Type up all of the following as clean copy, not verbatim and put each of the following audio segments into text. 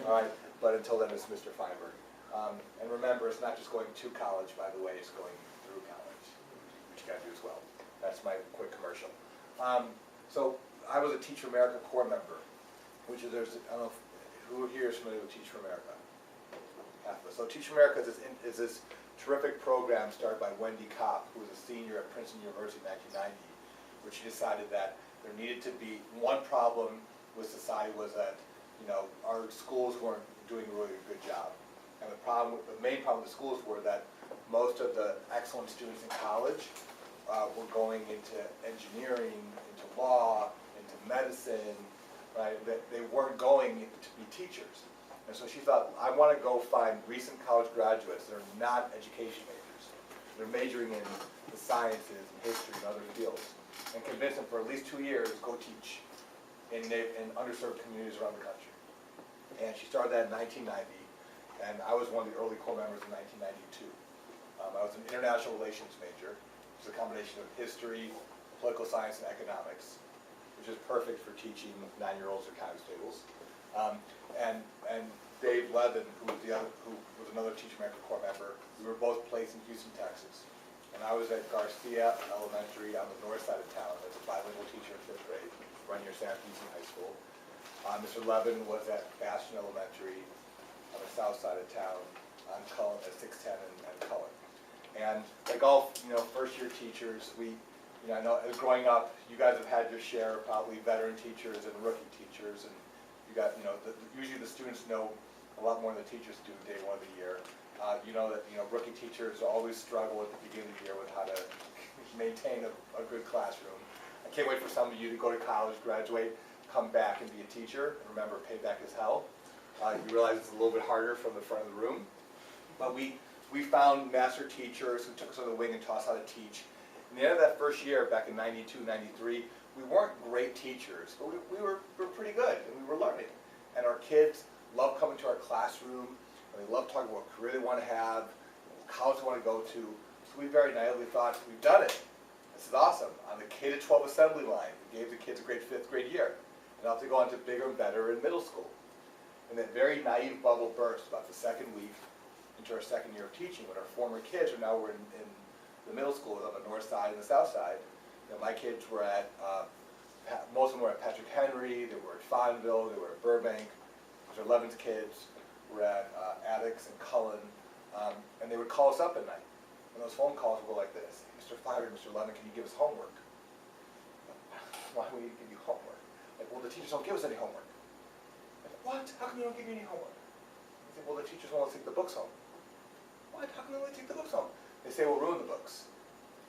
All right, but until then, it's Mr. Feinberg. And remember, it's not just going to college, by the way, it's going through college, which you got to do as well. That's my quick commercial. So I was a Teach for America Corps member, which is, I don't know who here is familiar with Teach for America? Half of us. So Teach for America is this terrific program started by Wendy Kopp, who was a senior at Princeton University in 1990, where she decided that there needed to be one problem with society was that, you know, our schools weren't doing a really good job. And the main problem with the schools were that most of the excellent students in college were going into engineering, into law, into medicine, right? They weren't going to be teachers. And so she thought, I want to go find recent college graduates that are not education majors. They're majoring in the sciences and history and other fields, and convince them for at least 2 years, go teach in underserved communities around the country. And she started that in 1990, and I was one of the early core members in 1992. I was an international relations major, which is a combination of history, political science, and economics, which is perfect for teaching 9-year-olds economics tables. And Dave Levin, who was another Teach for America Corps member, we were both placed in Houston, Texas. And I was at Garcia Elementary on the north side of town as a bilingual teacher in 5th grade, right near San Francisco High School. Mr. Levin was at Bastion Elementary on the south side of town on Cullen at 610 and Cullen. And like all, you know, first-year teachers, I know growing up, you guys have had your share of probably veteran teachers and rookie teachers, and you got, you know, usually the students know a lot more than the teachers do day one of the year. You know that, you know, rookie teachers always struggle at the beginning of the year with how to maintain a good classroom. I can't wait for some of you to go to college, graduate, come back and be a teacher. And remember, payback is hell. You realize it's a little bit harder from the front of the room. But we found master teachers who took us under the wing and taught us how to teach. In the end of that first year, back in 92, 93, we weren't great teachers, but we were pretty good, and we were learning. And our kids loved coming to our classroom, and they loved talking about what career they want to have, what college they want to go to. So we very naively thought, we've done it. This is awesome. On the K-12 assembly line, we gave the kids a great 5th grade year. And now they go on to bigger and better in middle school. And that very naive bubble burst about the second week into our second year of teaching, when our former kids are now in the middle schools on the north side and the south side. You know, my kids were at, most of them were at Patrick Henry, they were at Fonville, they were at Burbank. Mr. Levin's kids were at Addicts and Cullen, and they would call us up at night. And those phone calls would go like this: Mr. Feinberg, Mr. Levin, can you give us homework? Why do we need to give you homework? Like, well, the teachers don't give us any homework. Like, what? How come you don't give me any homework? I say, well, the teachers won't take the books home. What? How come they only take the books home? They say we'll ruin the books,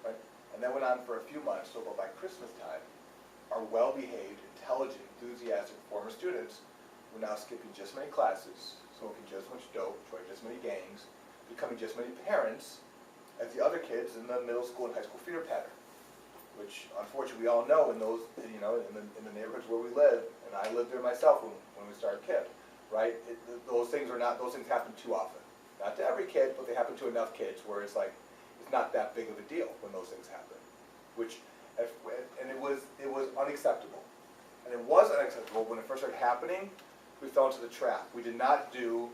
right? And that went on for a few months, so by Christmas time, our well-behaved, intelligent, enthusiastic former students were now skipping just as many classes, smoking just as much dope, joining just as many gangs, becoming just as many parents as the other kids in the middle school and high school feeder pattern, which unfortunately we all know in those, you know, in the neighborhoods where we live, and I lived there myself when we started KIPP, right? Those things happen too often. Not to every kid, but they happen to enough kids where it's like, it's not that big of a deal when those things happen. And it was unacceptable. And it was unacceptable when it first started happening. We fell into the trap. We did not do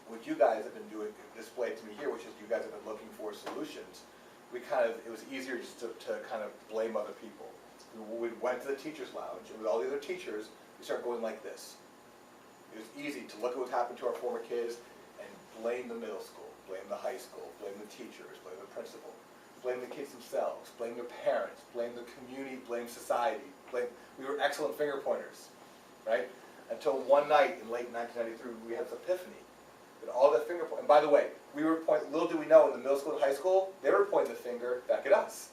what you guys have been doing, displayed to me here, which is you guys have been looking for solutions. It was easier just to kind of blame other people. We went to the teacher's lounge, and with all the other teachers, we started going like this. It was easy to look at what happened to our former kids and blame the middle school, blame the high school, blame the teachers, blame the principal, blame the kids themselves, blame their parents, blame the community, blame society. We were excellent finger pointers, right? Until one night in late 1993, we had this epiphany that all that finger point. And by the way, we were pointing. Little do we know, in the middle school and high school, they were pointing the finger back at us,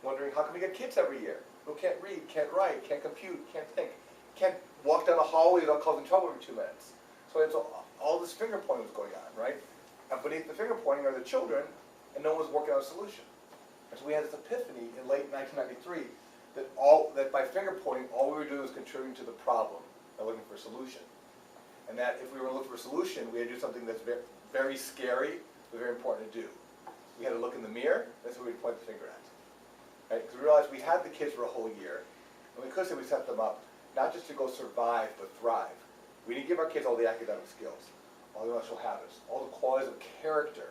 wondering how come we get kids every year who can't read, can't write, can't compute, can't think, can't walk down the hallway without causing trouble every 2 minutes. So all this finger pointing was going on, right? And beneath the finger pointing are the children, and no one was working on a solution. And so we had this epiphany in late 1993 that by finger pointing, all we were doing was contributing to the problem and looking for a solution. And that if we were to look for a solution, we had to do something that's very, very scary, but very important to do. We had to look in the mirror, that's what we'd point the finger at. Right? Because we realized we had the kids for a whole year, and we could say we set them up not just to go survive, but thrive. We didn't give our kids all the academic skills, all the intellectual habits, all the qualities of character.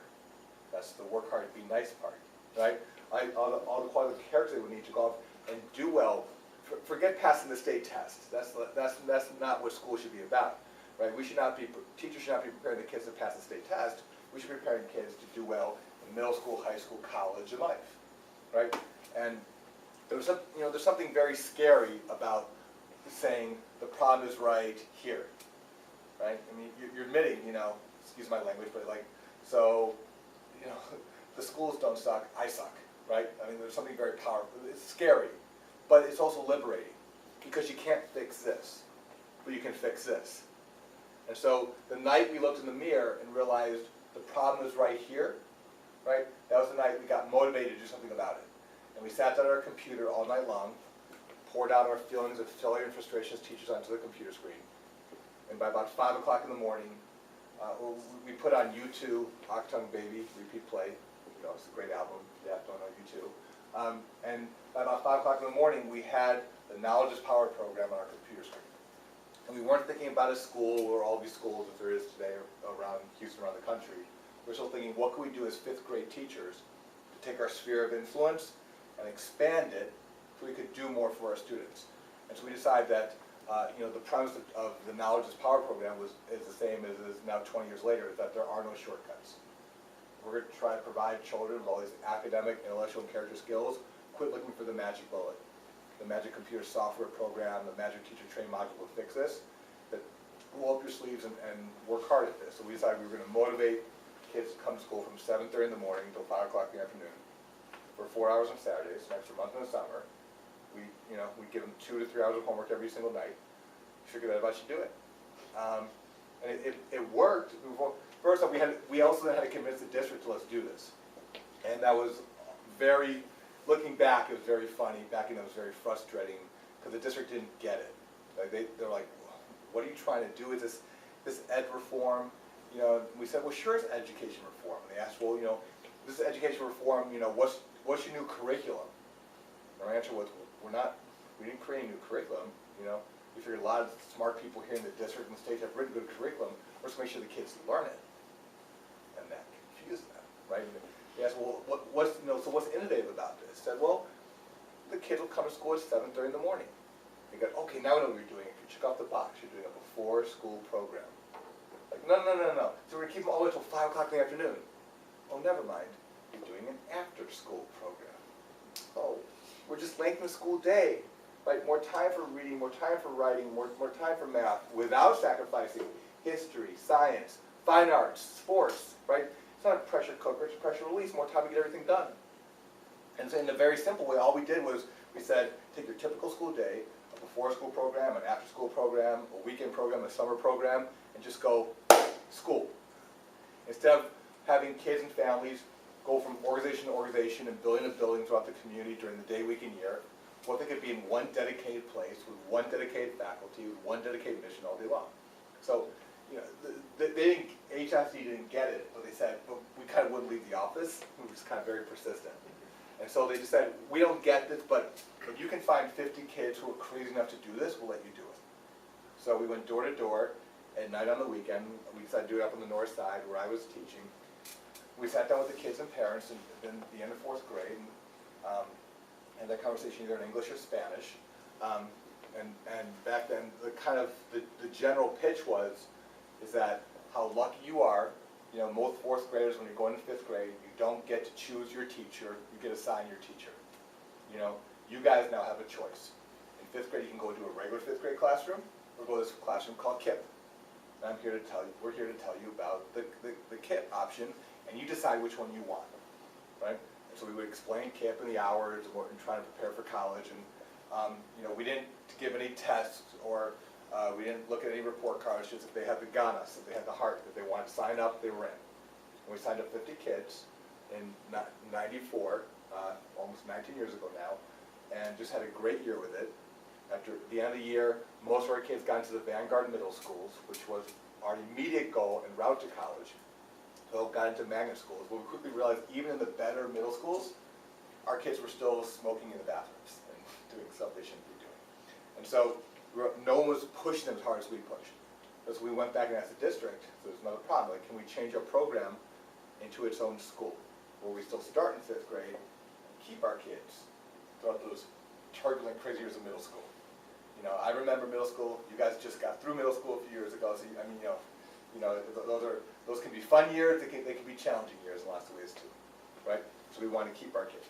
That's the work hard, be nice part, right? All the qualities of character they would need to go off and do well. Forget passing the state test. That's not what school should be about, right? Teachers should not be preparing the kids to pass the state test. We should be preparing kids to do well in middle school, high school, college, and life, right? And there's something very scary about saying the problem is right here, right? I mean, you're admitting, excuse my language, but so, the schools don't suck, I suck, right? I mean, there's something very powerful. It's scary, but it's also liberating, because you can't fix this, but you can fix this. And so the night we looked in the mirror and realized the problem is right here, right? That was the night we got motivated to do something about it. And we sat down at our computer all night long, poured out our feelings of failure and frustration as teachers onto the computer screen. And by about 5 o'clock in the morning, we put on U2, Octung Baby, repeat play. It's a great album. Yeah, don't know U2. And by about 5 o'clock in the morning, we had the Knowledge is Power program on our computer screen. And we weren't thinking about a school or all these schools as there is today around Houston, around the country. We're still thinking, what can we do as fifth grade teachers to take our sphere of influence and expand it so we could do more for our students? And so we decided that the premise of the Knowledge is Power program is the same as is now 20 years later, is that there are no shortcuts. We're going to try to provide children with all these academic, intellectual, and character skills. Quit looking for the magic bullet, the magic computer software program, the magic teacher train module will fix this. That roll up your sleeves and work hard at this. So we decided we were going to motivate kids to come to school from 7:30 in the morning until 5 o'clock in the afternoon for 4 hours on Saturdays, an extra month in the summer. We give them 2 to 3 hours of homework every single night. Figure that out, you do it. And it worked. First off, we also had to convince the district to let's do this. And that was looking back, it was very funny. Back then it was very frustrating because the district didn't get it. They're like, what are you trying to do with this ed reform? We said, well, sure it's education reform. And they asked, well, this is education reform, what's your new curriculum? And our answer was, we didn't create a new curriculum, We figured a lot of smart people here in the district and the state have written good curriculum. We're just going to make sure the kids learn it. And that confused them, right? And they asked, well, what's innovative about this? I said, well, the kids will come to school at 7:30 in the morning. They go, okay, now we know what you're doing. If you check off the box, you're doing a before-school program. Like, no. So we're going to keep them all the way until 5 o'clock in the afternoon. Oh, never mind. You're doing an after-school program. Oh, we're just lengthening the school day. Right? More time for reading, more time for writing, more time for math, without sacrificing history, science, fine arts, sports, right? It's not a pressure cooker, it's a pressure release, more time to get everything done. And so in a very simple way, all we did was, we said, take your typical school day, a before-school program, an after-school program, a weekend program, a summer program, and just go, school. Instead of having kids and families go from organization to organization and building to building throughout the community during the day, week, and year, what they could be in one dedicated place with one dedicated faculty with one dedicated mission all day long. So, HFC didn't get it, but they said, but we kind of wouldn't leave the office. We were just kind of very persistent. And so they just said, we don't get this, but if you can find 50 kids who are crazy enough to do this, we'll let you do it. So we went door to door at night on the weekend. We decided to do it up on the north side where I was teaching. We sat down with the kids and parents in the end of 4th grade. And that conversation either in English or Spanish. And back then, the general pitch is that how lucky you are. Most 4th graders, when you're going to 5th grade, you don't get to choose your teacher, you get assigned your teacher. You guys now have a choice. In 5th grade, you can go to a regular 5th grade classroom, or go to this classroom called KIPP. And we're here to tell you about the KIPP option, and you decide which one you want, right? And so we would explain KIPP and the hours and trying to prepare for college, and we didn't give any tests or we didn't look at any report cards. Just if they had the ganas, if they had the heart, if they wanted to sign up, they were in. And we signed up 50 kids in '94, almost 19 years ago now, and just had a great year with it. After the end of the year, most of our kids got into the Vanguard middle schools, which was our immediate goal en route to college. So got into magnet schools, but we quickly realized even in the better middle schools, our kids were still smoking in the bathrooms and doing stuff they shouldn't be doing. And so no one was pushing them as hard as we pushed. Because we went back and asked the district, so there's another problem, like, can we change our program into its own school, where we still start in 5th grade and keep our kids throughout those turbulent, crazy years of middle school. You know, I remember middle school. You guys just got through middle school a few years ago, so I mean, those can be fun years. They can be challenging years in lots of ways too, right? So we want to keep our kids.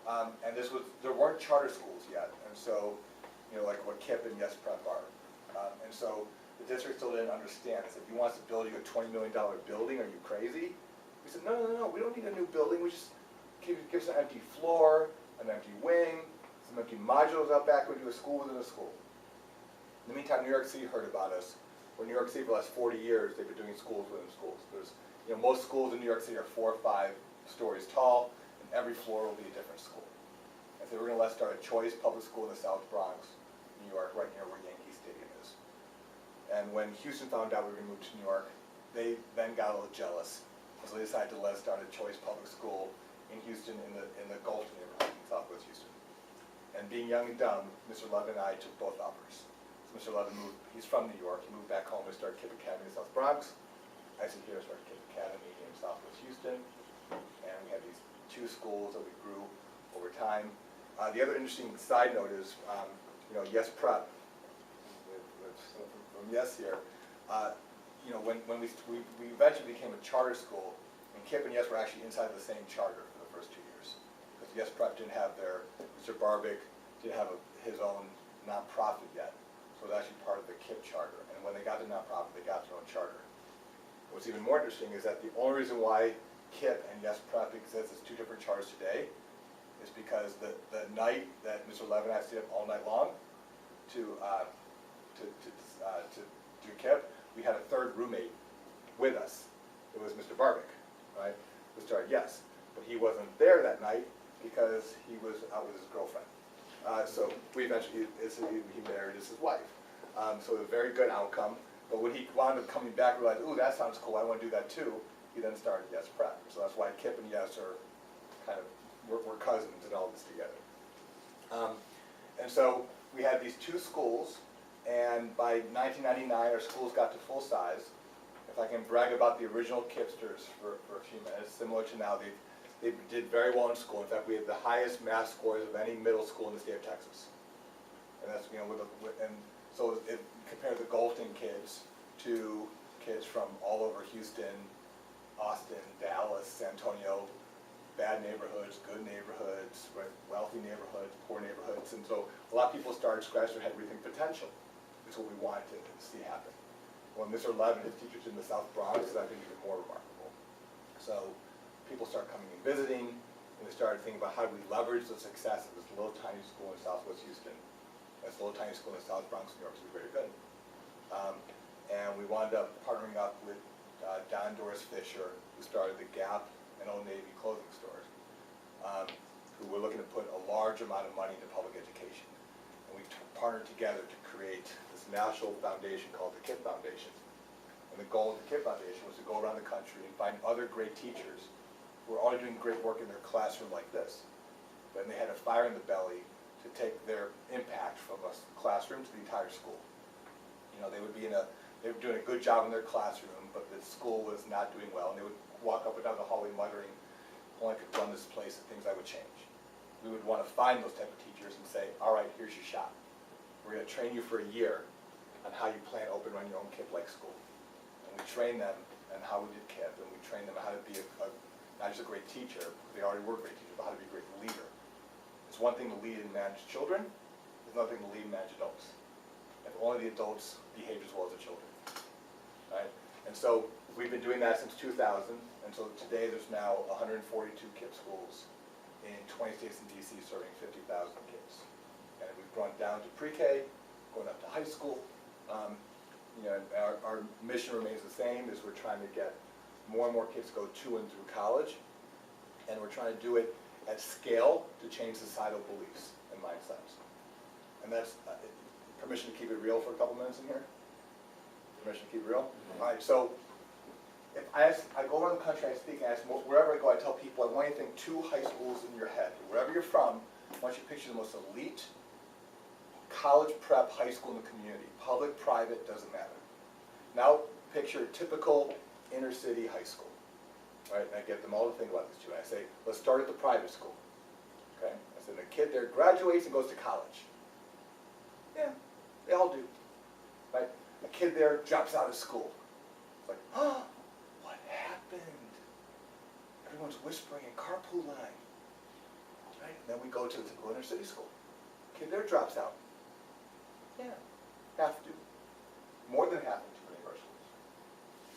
And there weren't charter schools yet, and so, you know, like what KIPP and Yes Prep are. And so the district still didn't understand. They said, "You want us to build you a $20 million building? Are you crazy?" We said, no, we don't need a new building. We just give us an empty floor, an empty wing, some empty modules out back. We do a school within a school. In the meantime, New York City heard about us. Well, New York City for the last 40 years, they've been doing schools within schools. There's, you know, most schools in New York City are 4 or 5 stories tall, and every floor will be a different school. And so we're going to start a choice public school in the South Bronx, New York, right near where Yankee Stadium is. And when Houston found out we were going to move to New York, they then got a little jealous. So they decided to let us start a choice public school in Houston, in the Gulf neighborhood, in Southwest Houston. And being young and dumb, Mr. Levin and I took both offers. So Mr. Levin moved, he's from New York, he moved back home to start KIPP Academy in the South Bronx. I said, here, start KIPP Academy in Southwest Houston. And we had these 2 schools that we grew over time. The other interesting side note is, you know, Yes Prep, from Yes here, you know, when we eventually became a charter school, and KIPP and Yes were actually inside the same charter for the first 2 years. Because Yes Prep didn't have Mr. Barbic didn't have his own nonprofit yet. So it was actually part of the KIPP charter. And when they got the nonprofit, they got their own charter. What's even more interesting is that the only reason why KIPP and Yes Prep exist as 2 different charters today is because the night that Mr. Levin and I stayed up all night long to do KIPP, we had a 3rd roommate with us. It was Mr. Barbic, right? Who started Yes, but he wasn't there that night because he was out with his girlfriend. So we eventually, he married his wife. So a very good outcome. But when he wound up coming back, realized, ooh, that sounds cool, I want to do that too. He then started Yes Prep. So that's why KIPP and Yes are kind of, we're cousins in all this together. And so we had these 2 schools. And by 1999, our schools got to full size. If I can brag about the original KIPPsters for a few minutes, similar to now, they did very well in school. In fact, we had the highest math scores of any middle school in the state of Texas. And that's, you know, and so it compared the Gulfton kids to kids from all over Houston, Austin, Dallas, San Antonio, bad neighborhoods, good neighborhoods, right, wealthy neighborhoods, poor neighborhoods. And so a lot of people started scratching their head rethink potential. That's what we wanted to see happen. When Mr. Levin and his teachers in the South Bronx, I think even more remarkable. So people started coming and visiting, and they started thinking about how do we leverage the success of this little tiny school in Southwest Houston. This little tiny school in the South Bronx, New York, was very good. And we wound up partnering up with Don Doris Fisher, who started the Gap and Old Navy clothing stores, who were looking to put a large amount of money into public education. And we partnered together to create this national foundation called the KIPP Foundation. And the goal of the KIPP Foundation was to go around the country and find other great teachers who were already doing great work in their classroom like this. But they had a fire in the belly to take their impact from a classroom to the entire school. You know, they would they were doing a good job in their classroom, but the school was not doing well, and they would walk up and down the hallway muttering, "If only I could run this place, things I would change." We would want to find those type of teachers and say, all right, here's your shot. We're going to train you for a year on how you plan to open and run your own KIPP-like school. And we trained them on how we did KIPP, and we trained them on how to be not just a great teacher, they already were great teachers, but how to be a great leader. It's one thing to lead and manage children, it's another thing to lead and manage adults. If only the adults behave as well as the children, right? And so we've been doing that since 2000, and so today there's now 142 KIPP schools in 20 states and DC serving 50,000 kids. And we've gone down to pre-K, going up to high school. You know, our mission remains the same, is we're trying to get more and more kids to go to and through college, and we're trying to do it at scale to change societal beliefs and mindsets. And that's permission to keep it real for a couple minutes in here? Permission to keep it real? All right, so if I go around the country, I speak, and I ask, wherever I go, I tell people, I want you to think 2 high schools in your head. Wherever you're from, I want you to picture the most elite college prep high school in the community. Public, private, doesn't matter. Now picture a typical inner city high school, right? And I get them all to think about this too. And I say, let's start at the private school, okay? I said, the kid there graduates and goes to college. Yeah, they all do, right? A kid there drops out of school. It's like, oh, what happened? Everyone's whispering in carpool line, right? And then we go to the typical inner city school. Kid there drops out. Yeah, half do. More than half in too many of our schools.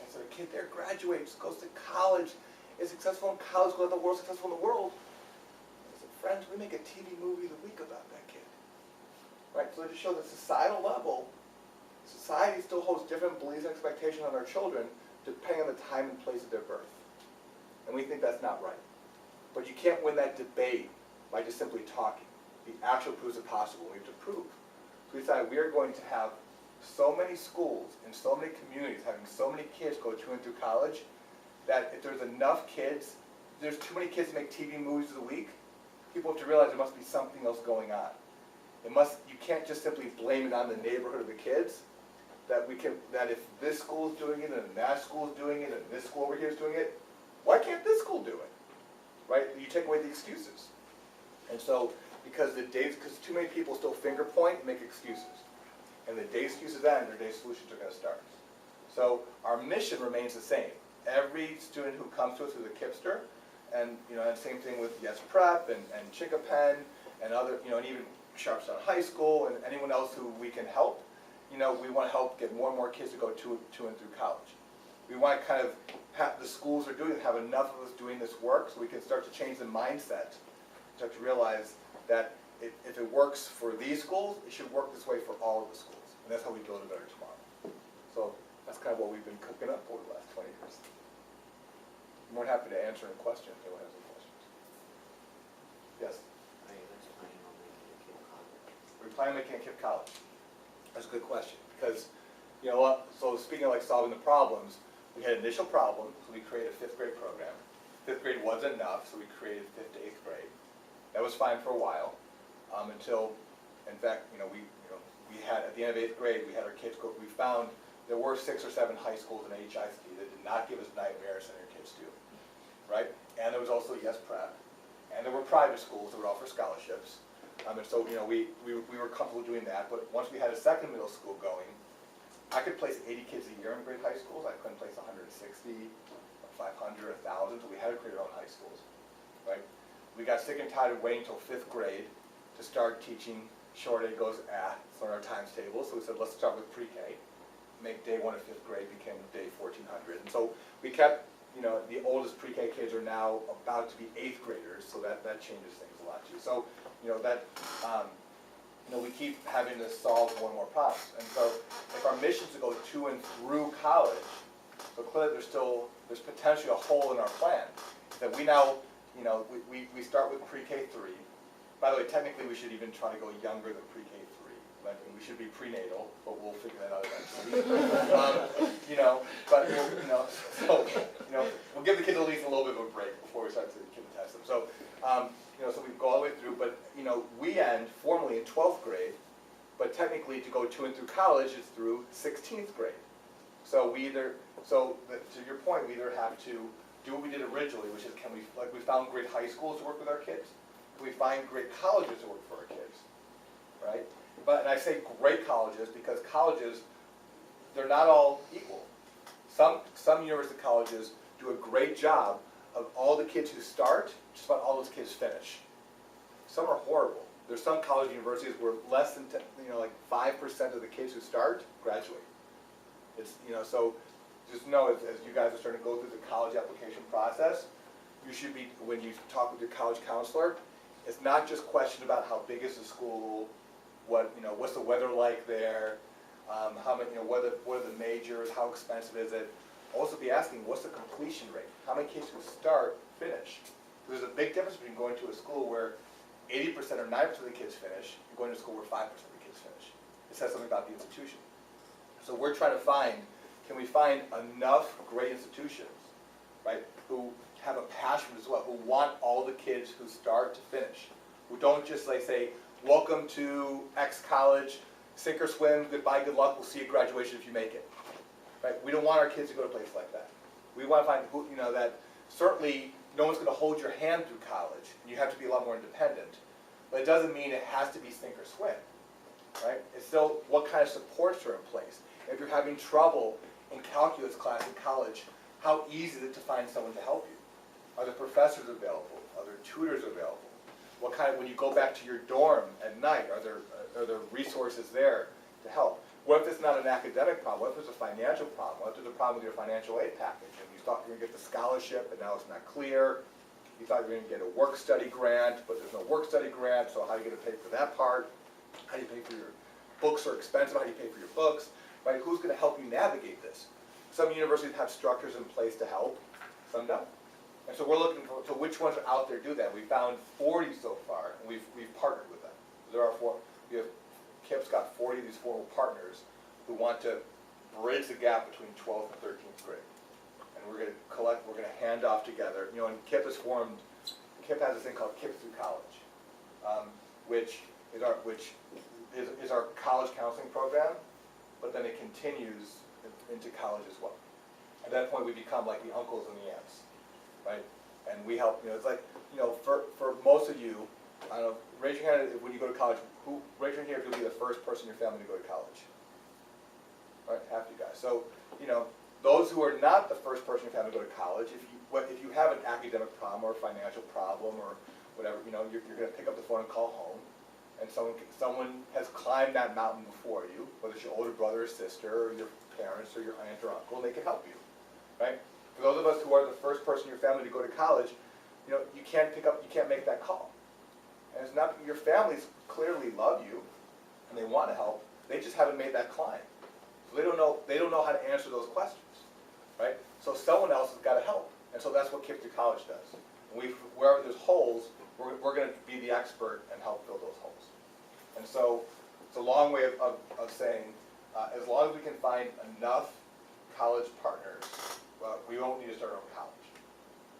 And so the kid there graduates, goes to college, is successful in college, goes to the world, successful in the world. I said, friends, we make a TV movie of the week about that kid. Right, so to show the societal level, society still holds different beliefs and expectations on our children depending on the time and place of their birth. And we think that's not right. But you can't win that debate by just simply talking. The actual proofs are possible, we have to prove. So we decided we are going to have so many schools in so many communities having so many kids go to and through college that if there's enough kids, there's too many kids to make TV movies a week, people have to realize there must be something else going on. You can't just simply blame it on the neighborhood of the kids, that if this school is doing it and that school is doing it and this school over here is doing it, why can't this school do it? Right? You take away the excuses. And so, because too many people still finger point and make excuses. And the day excuses end, their day solutions are going to start. So our mission remains the same. Every student who comes to us is a KIPPster, and and same thing with Yes Prep and Chick-a-Pen and other, and even Sharpstown High School and anyone else who we can help. We want to help get more and more kids to go to and through college. We want to kind of have the schools are doing have enough of us doing this work so we can start to change the mindset, start to realize that if it works for these schools, it should work this way for all of the schools. And that's how we build a better tomorrow. So that's kind of what we've been cooking up for the last 20 years. I'm more than happy to answer any questions if anyone has any questions. Yes? Are you guys planning on making a KIPP college? We're planning on making a KIPP college. That's a good question because, so speaking of like solving the problems, we had an initial problem, so we created a 5th grade program. 5th grade wasn't enough, so we created 5th to 8th grade. That was fine for a while, until, in fact, we had, at the end of 8th grade, we had our kids go, we found there were 6 or 7 high schools in HIC that did not give us nightmares and our kids do, right? And there was also Yes Prep, and there were private schools that would offer scholarships. And so, we were comfortable doing that, but once we had a second middle school going, I could place 80 kids a year in great high schools. I couldn't place 160, 500, 1,000, so we had to create our own high schools, right? We got sick and tired of waiting until 5th grade to start teaching short A goes on our times table, so we said, let's start with pre-K. Make day 1 of 5th grade became day 1400. And so we kept, the oldest pre-K kids are now about to be 8th graders, so that changes things a lot too. So, we keep having to solve more and more problems. And so if our mission is to go to and through college, so clearly there's potentially a hole in our plan that we now, we start with pre-K 3. By the way, technically we should even try to go younger than pre-K 3. We should be prenatal, but we'll figure that out eventually. We'll give the kids at least a little bit of a break before we start to test them. So, so we go all the way through, but we end formally in 12th grade, but technically to go to and through college is through 16th grade. So to your point, we either have to do what we did originally, which is we found great high schools to work with our kids. Can we find great colleges to work for our kids, right? And I say great colleges because colleges, they're not all equal. Some university colleges do a great job of all the kids who start, just about all those kids finish. Some are horrible. There's some college universities where less than 5% of the kids who start graduate. So just know as you guys are starting to go through the college application process, you should be, when you talk with your college counselor, it's not just questions about how big is the school, what's the weather like there, how many, what are the majors, how expensive is it. Also be asking, what's the completion rate? How many kids who start finish? There's a big difference between going to a school where 80% or 90% of the kids finish and going to a school where 5% of the kids finish. It says something about the institution. So we're trying to find, can we find enough great institutions, right, who have a passion as well, who want all the kids who start to finish, who don't just say, welcome to X college, sink or swim, goodbye, good luck, we'll see you at graduation if you make it. right? We don't want our kids to go to a place like that. We want to find who, that certainly no one's going to hold your hand through college. You have to be a lot more independent. But it doesn't mean it has to be sink or swim, right? It's still what kind of supports are in place. If you're having trouble in calculus class in college, how easy is it to find someone to help you? Are there professors available? Are there tutors available? What kind of, when you go back to your dorm at night, are there resources there to help? What if it's not an academic problem? What if there's a financial problem? What if there's a problem with your financial aid package and you thought you were going to get the scholarship and now it's not clear? You thought you were going to get a work study grant, but there's no work study grant, so how are you going to pay for that part? How do you pay for your books are expensive, how do you pay for your books? Right? Who's going to help you navigate this? Some universities have structures in place to help, some don't. And so we're looking for which ones are out there do that. We found 40 so far, and we've partnered with them. There are KIPP's got 40 of these formal partners who want to bridge the gap between 12th and 13th grade. And we're going to hand off together. And KIPP has this thing called KIPP Through College, which is our college counseling program, but then it continues into college as well. At that point, we become like the uncles and the aunts, right? And we help. It's like, for most of you, I don't know, raise your hand when you go to college. Raise your hand here if you'll be the first person in your family to go to college. Right, half you guys. So, those who are not the first person in your family to go to college, if you have an academic problem or a financial problem or whatever, you're going to pick up the phone and call home, and someone has climbed that mountain before you, whether it's your older brother or sister or your parents or your aunt or uncle, and they can help you, right? For those of us who are the first person in your family to go to college, you can't make that call. And it's not, your families clearly love you, and they want to help, they just haven't made that climb. So they don't know how to answer those questions, right? So someone else has got to help. And so that's what KIPP Through College does. And wherever there's holes, we're going to be the expert and help fill those holes. And so it's a long way of saying, as long as we can find enough college partners, we won't need to start our own college.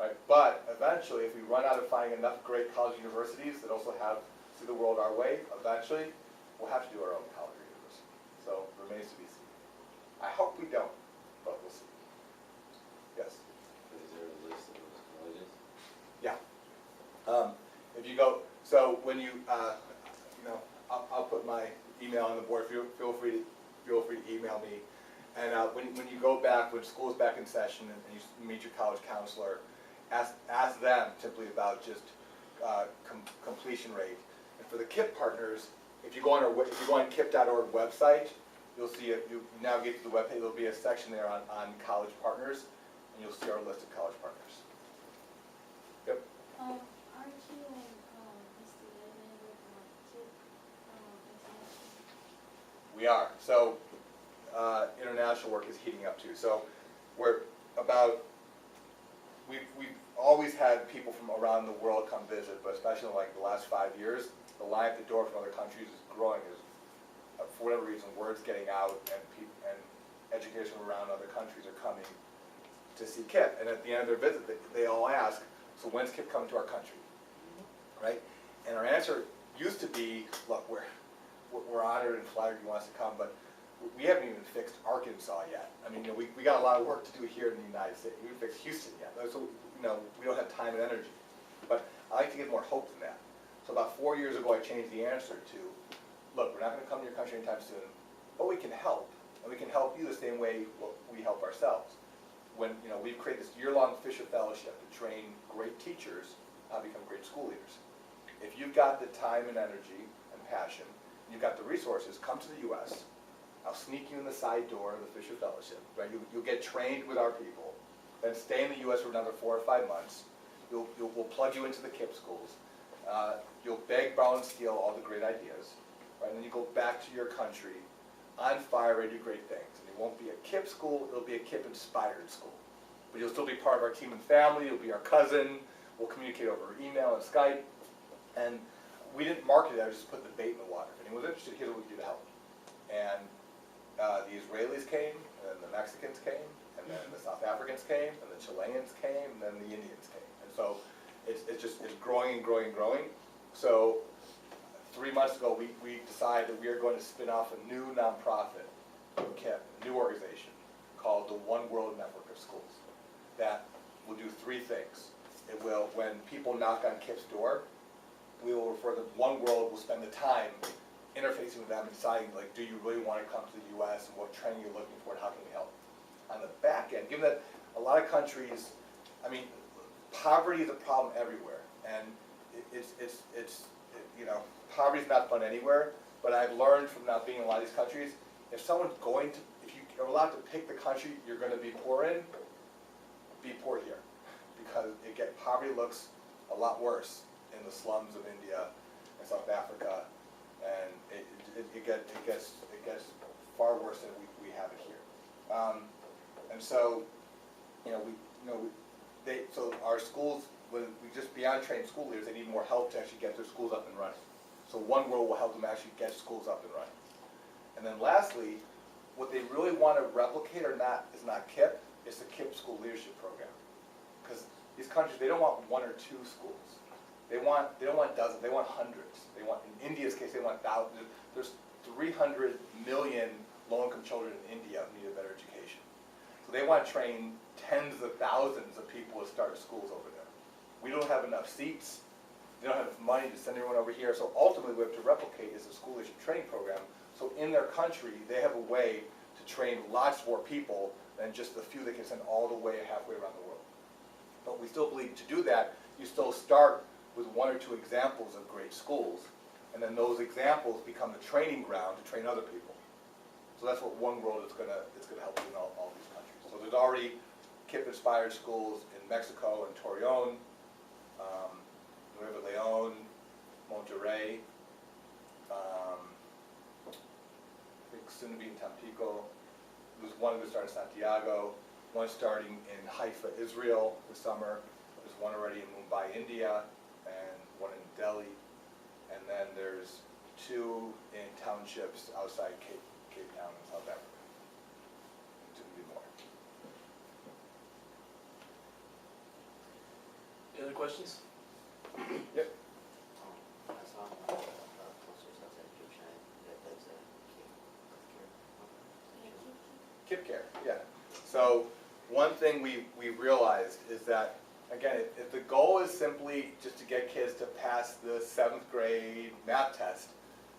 Right? But eventually, if we run out of finding enough great college universities that also see the world our way, eventually we'll have to do our own college or university. So it remains to be seen. I hope we don't, but we'll see. Yes? Is there a list of those colleges? Yeah. If you go, so when you, I'll put my email on the board. Feel free to email me. And when you go back, when school's back in session and you meet your college counselor, ask them simply about just completion rate. And for the KIPP partners, if you go on KIPP.org website, you'll see it. You navigate to the webpage. There'll be a section there on college partners, and you'll see our list of college partners. Yep. Aren't you and Mr. Lehman with KIPP International? We are. So international work is heating up too. So we've always had people from around the world come visit, but especially in like the last 5 years, the line at the door from other countries is growing. For whatever reason, word's getting out, and educators from around other countries are coming to see KIPP. And at the end of their visit, they all ask, so when's KIPP coming to our country? Right? And our answer used to be, look, we're honored and flattered you want us to come, but we haven't even fixed Arkansas yet. I mean, we got a lot of work to do here in the United States. We haven't fixed Houston yet. So, we don't have time and energy. But I like to give more hope than that. So about 4 years ago, I changed the answer to, look, we're not going to come to your country anytime soon, but we can help. And we can help you the same way we help ourselves. When, we've created this year-long Fisher Fellowship to train great teachers how to become great school leaders. If you've got the time and energy and passion, and you've got the resources, come to the U.S., I'll sneak you in the side door of the Fisher Fellowship, right? You'll get trained with our people, then stay in the U.S. for another 4 or 5 months. We'll plug you into the KIPP schools. You'll beg, borrow, and steal all the great ideas, right? And then you go back to your country on fire, ready to do great things. And it won't be a KIPP school, it'll be a KIPP-inspired school. But you'll still be part of our team and family, you'll be our cousin, we'll communicate over email and Skype. And we didn't market it, I just put the bait in the water. If anyone's interested, here's what we do to help. And the Israelis came, and then the Mexicans came, and then the South Africans came, and the Chileans came, and then the Indians came. And so it's growing and growing and growing. So 3 months ago, we decided that we are going to spin off a new nonprofit from KIPP, a new organization called the One World Network of Schools that will do three things. It will, when people knock on KIPP's door, we will refer them, One World will spend the time interfacing with them and deciding, like, do you really want to come to the US and what training you're looking for and how can we help? On the back end, given that a lot of countries, I mean, poverty is a problem everywhere, and you know, poverty is not fun anywhere, but I've learned from now being in a lot of these countries, if someone's going to, if you are allowed to pick the country you're going to be poor in, be poor here, because poverty looks a lot worse in the slums of India and South Africa, and it gets far worse than we have it here. And so, so our schools, when we just beyond trained school leaders, they need more help to actually get their schools up and running. So One World will help them actually get schools up and running. And then lastly, what they really want to replicate or not is not KIPP, it's the KIPP School Leadership Program. Because these countries, they don't want one or two schools. They don't want dozens, they want hundreds. They want, in India's case, they want thousands. There's 300 million low-income children in India who need a better education. So they want to train tens of thousands of people to start schools over there. We don't have enough seats. They don't have enough money to send everyone over here. So ultimately what we have to replicate is a school leadership training program. So in their country, they have a way to train lots more people than just the few they can send all the way halfway around the world. But we still believe to do that, you still start with one or two examples of great schools, and then those examples become the training ground to train other people. So that's what One World is going to help do in all these countries. So there's already KIPP-inspired schools in Mexico and Torreon, Nuevo León, Monterrey, I think soon to be in Tampico. There's one going to start in Santiago, one starting in Haifa, Israel this summer. There's one already in Mumbai, India, and one in Delhi. And then there's two in townships outside Cape Town in South Africa. To be more. Any other questions? Yep. I saw posters outside Joe Shine that does KIPP Care, yeah. So one thing we realized is that, again, if the goal is simply just to get kids to pass the 7th grade math test,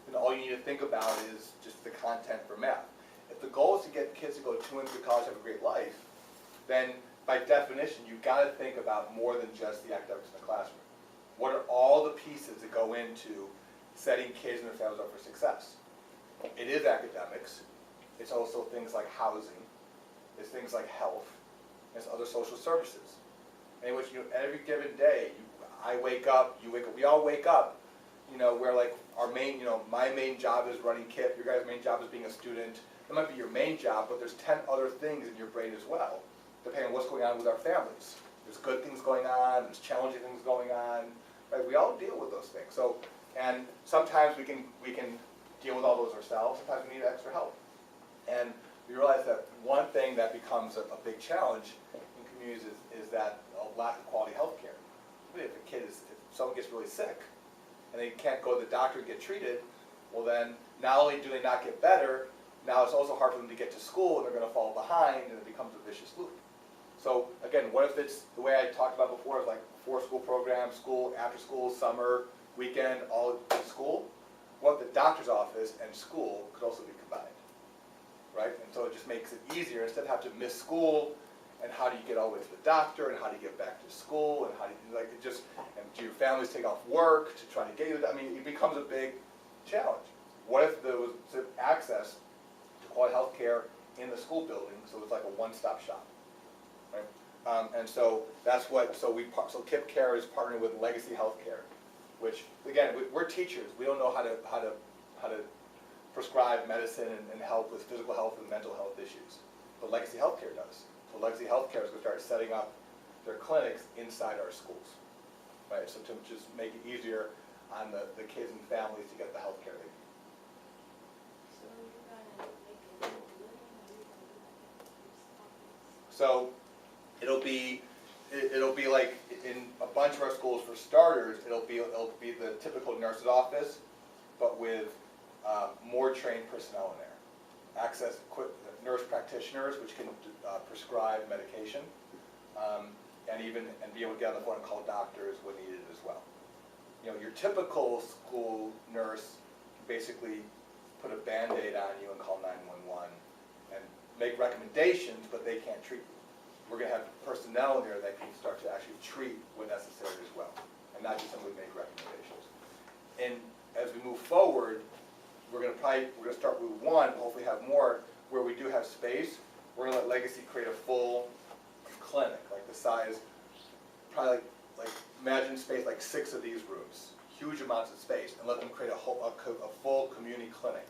then all you need to think about is just the content for math. If the goal is to get kids to go to and through college and have a great life, then by definition, you've got to think about more than just the academics in the classroom. What are all the pieces that go into setting kids and their families up for success? It is academics. It's also things like housing. It's things like health. It's other social services. In which, every given day, I wake up, you wake up, we all wake up, where like our main, my main job is running KIPP, your guys' main job is being a student. That might be your main job, but there's 10 other things in your brain as well, depending on what's going on with our families. There's good things going on, there's challenging things going on, right? We all deal with those things. So, and sometimes we can deal with all those ourselves, sometimes we need extra help. And we realize that one thing that becomes a big challenge in communities is that a lack of quality health care. If someone gets really sick and they can't go to the doctor and get treated, well then, not only do they not get better, now it's also hard for them to get to school and they're going to fall behind and it becomes a vicious loop. So again, what if it's the way I talked about before, is like 4 school programs, school, after school, summer, weekend, all in school? What if the doctor's office and school could also be combined? Right? And so it just makes it easier, instead of having to miss school, and how do you get all the way to the doctor, and how do you get back to school, and how do you, and do your families take off work to try to get you, it becomes a big challenge. What if there was access to quality health care in the school building, so it's like a one-stop shop, right? And so that's what, so KIPP Care is partnering with Legacy Healthcare, which, again, we're teachers, we don't know how to prescribe medicine and help with physical health and mental health issues, but Legacy Healthcare does. So Legacy Healthcare is going to start setting up their clinics inside our schools, right? So to just make it easier on the kids and families to get the health care they need. So you're gonna make a new building, or you're gonna do like a office? So it'll be like in a bunch of our schools, for starters, it'll be the typical nurse's office, but with more trained personnel in there. nurse practitioners, which can prescribe medication, and be able to get on the phone and call doctors when needed as well. You know, your typical school nurse basically put a Band-Aid on you and call 911 and make recommendations, but they can't treat you. We're going to have personnel in there that can start to actually treat when necessary as well, and not just simply make recommendations. And as we move forward, we're going to start with one, hopefully have more, where we do have space. We're going to let Legacy create a full clinic, like the size, probably like imagine space like 6 of these rooms, huge amounts of space, and let them create a full community clinic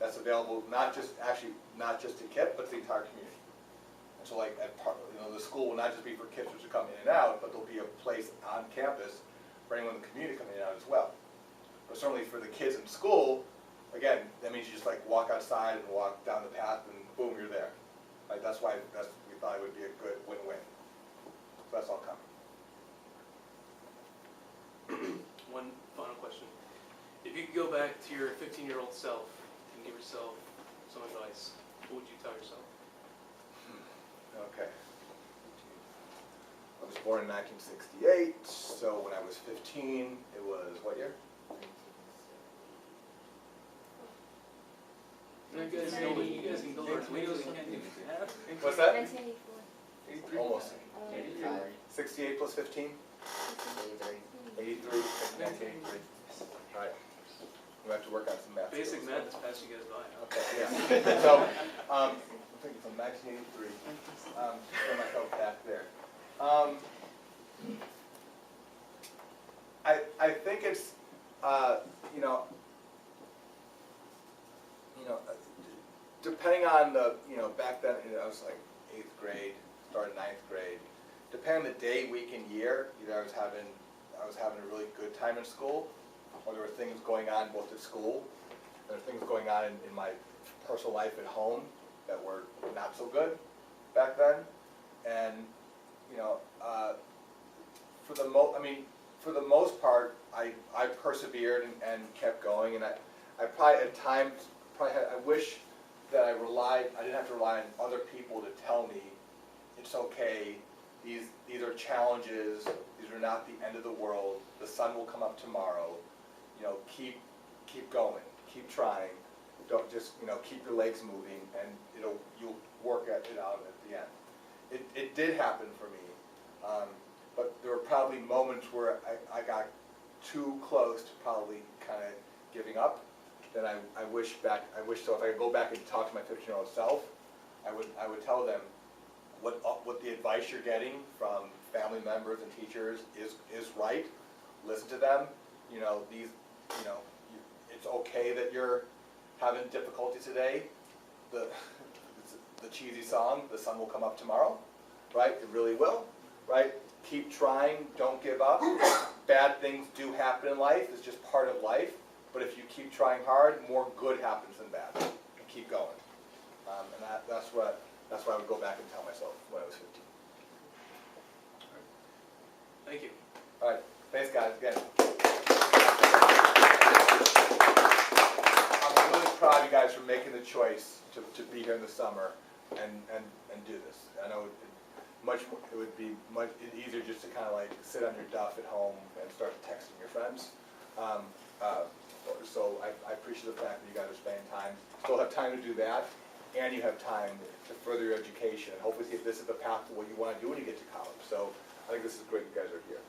that's available not just to KIPP, but to the entire community. And so, like the school will not just be for kids which are coming in and out, but there'll be a place on campus for anyone in the community coming in and out as well. But certainly for the kids in school, again, that means you just like walk outside and walk down the path, and boom, you're there. Like we thought it would be a good win-win. So that's all coming. One final question. If you could go back to your 15-year-old self and give yourself some advice, what would you tell yourself? Okay. I was born in 1968, so when I was 15, it was what year? You guys can build our tomatoes and can't do that. What's that? 1984. Almost. 85. 68 plus 15? 83. 1983. All right. We have to work on some math. Basic skills. math has passed you guys by. Okay, yeah. So, I'm thinking from 1983, put myself back there. I think it's, depending on back then, I was like 8th grade, started 9th grade. Depending on the day, week, and year, either I was having a really good time in school, or there were things going on both at school, there were things going on in my personal life at home that were not so good back then. And for the most part, I persevered and kept going. And I probably at times I wish that I didn't have to rely on other people to tell me it's okay. These are challenges. These are not the end of the world. The sun will come up tomorrow. Keep going. Keep trying. Don't just keep your legs moving, and you'll work it out at the end. It did happen for me, but there were probably moments where I got too close to probably kind of giving up. Then I wish so if I could go back and talk to my 15-year-old self, I would tell them what the advice you're getting from family members and teachers is right. Listen to them. It's okay that you're having difficulty today. The cheesy song, "The sun will come up tomorrow," right? It really will, right? Keep trying. Don't give up. Bad things do happen in life. It's just part of life. But if you keep trying hard, more good happens than bad. And keep going. And that's what I would go back and tell myself when I was 15. Thank you. All right. Thanks, guys. Again. I'm really proud of you guys for making the choice to be here in the summer and do this. I know it would be much easier just to kind of like sit on your duff at home and start texting your friends. So I appreciate the fact that you guys are spending time. Still have time to do that, and you have time to further your education. And hopefully this is the path to what you want to do when you get to college. So I think this is great you guys are here.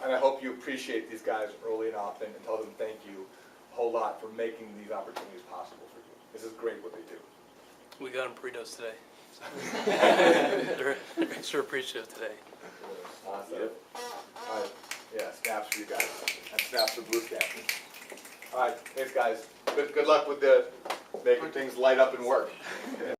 And I hope you appreciate these guys early and often and tell them thank you a whole lot for making these opportunities possible for you. This is great what they do. We got them burritos today. So. They're extra appreciative today. Awesome. Yep. All right. Yeah, snaps for you guys. And snaps for Blue Camp. All right, thanks guys. Good luck with making things light up and work.